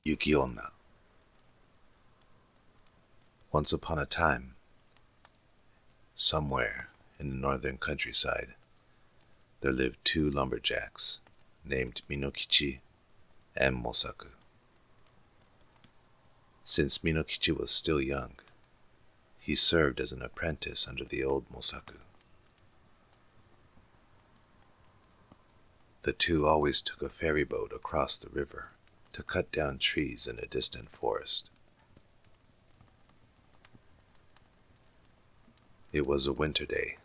Yuki Onna. Once upon a time, somewhere in the northern countryside, there lived two lumberjacks named Minokichi and Mosaku. Since Minokichi was still young, he served as an apprentice under the old Mosaku. The two always took a ferry boat across the river to cut down trees in a distant forest. It was a winter day.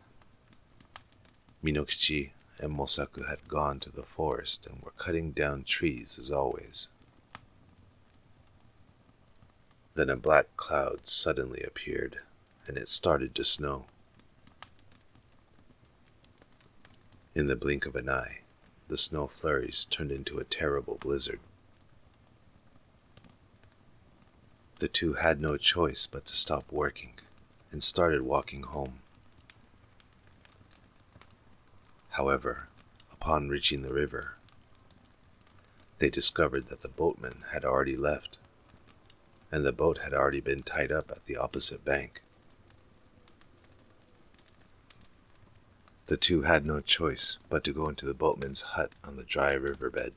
Minokichi and Mosaku had gone to the forest and were cutting down trees as always. Then a black cloud suddenly appeared, and it started to snow. In the blink of an eye, the snow flurries turned into a terrible blizzard. The two had no choice but to stop working and started walking home. However, upon reaching the river, they discovered that the boatman had already left, and the boat had already been tied up at the opposite bank. The two had no choice but to go into the boatman's hut on the dry riverbed,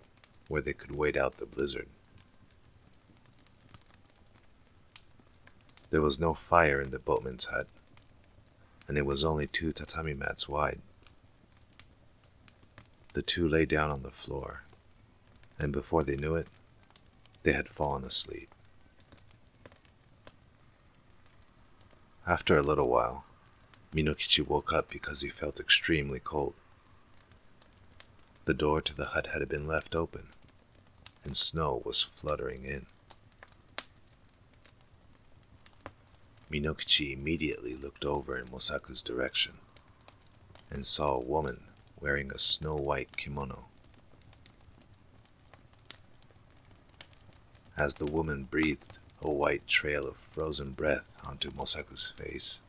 where they could wait out the blizzard. There was no fire in the boatman's hut, and it was only 2 tatami mats wide. The two lay down on the floor, and before they knew it, they had fallen asleep. After a little while, Minokichi woke up because he felt extremely cold. The door to the hut had been left open, and snow was fluttering in. Minokichi immediately looked over in Mosaku's direction and saw a woman wearing a snow-white kimono. As the woman breathed a white trail of frozen breath onto Mosaku's face,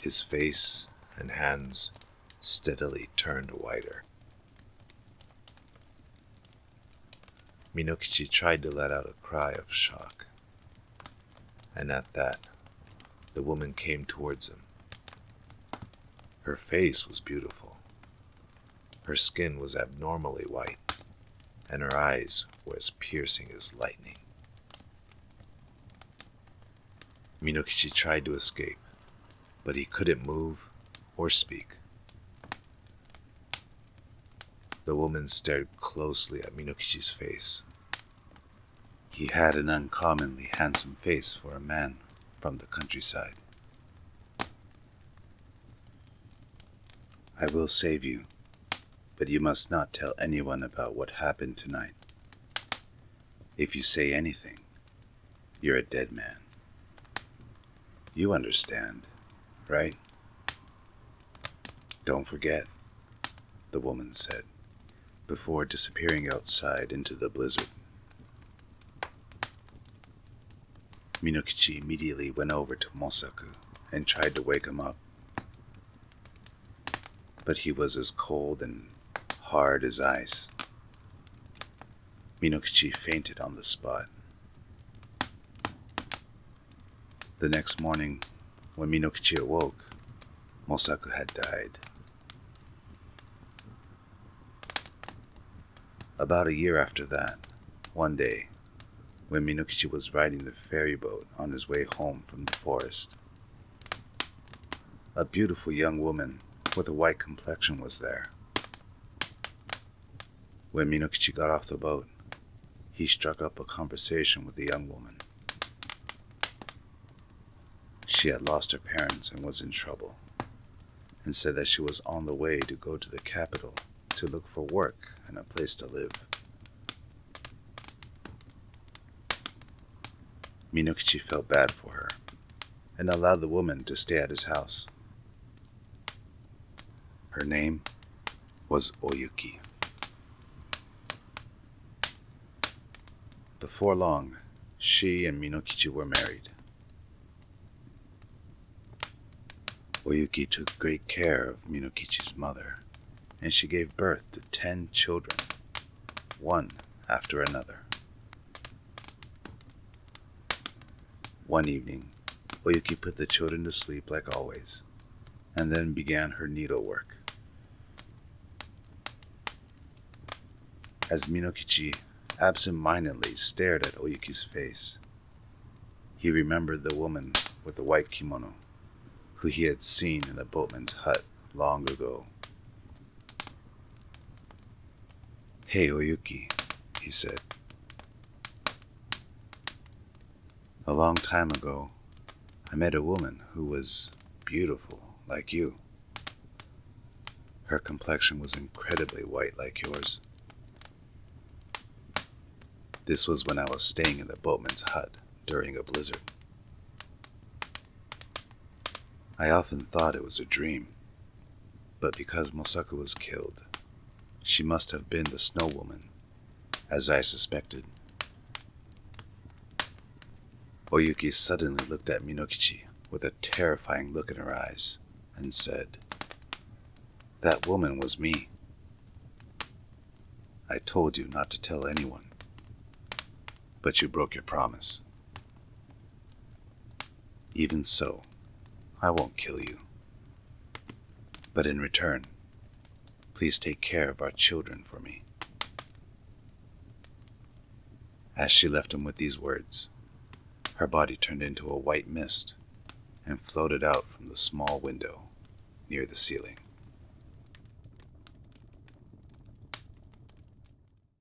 his face and hands steadily turned whiter. Minokichi tried to let out a cry of shock, and at that, the woman came towards him. Her face was beautiful. Her skin was abnormally white, and her eyes were as piercing as lightning. Minokichi tried to escape, but he couldn't move or speak. The woman stared closely at Minokichi's face. He had an uncommonly handsome face for a man from the countryside. "I will save you, but you must not tell anyone about what happened tonight. If you say anything, you're a dead man. You understand, right?" "Don't forget," the woman said, before disappearing outside into the blizzard. Minokichi immediately went over to Mosaku and tried to wake him up. But he was as cold and hard as ice. Minokichi fainted on the spot. The next morning, when Minokichi awoke, Mosaku had died. About a year after that, one day, when Minokichi was riding the ferry boat on his way home from the forest, a beautiful young woman with a white complexion was there. When Minokichi got off the boat, he struck up a conversation with the young woman. She had lost her parents and was in trouble, and said that she was on the way to go to the capital to look for work and a place to live. Minokichi felt bad for her and allowed the woman to stay at his house. Her name was Oyuki. Before long, she and Minokichi were married. Oyuki took great care of Minokichi's mother, and she gave birth to 10 children, one after another. One evening, Oyuki put the children to sleep like always, and then began her needlework. As Minokichi absent-mindedly stared at Oyuki's face, he remembered the woman with the white kimono who he had seen in the boatman's hut long ago. "Hey, Oyuki," he said. "A long time ago, I met a woman who was beautiful like you. Her complexion was incredibly white like yours. This was when I was staying in the boatman's hut during a blizzard. I often thought it was a dream, but because Mosaka was killed, she must have been the snow woman, as I suspected." Oyuki suddenly looked at Minokichi with a terrifying look in her eyes and said, "That woman was me. I told you not to tell anyone, but you broke your promise. Even so, I won't kill you. But in return, please take care of our children for me." As she left him with these words, her body turned into a white mist and floated out from the small window near the ceiling.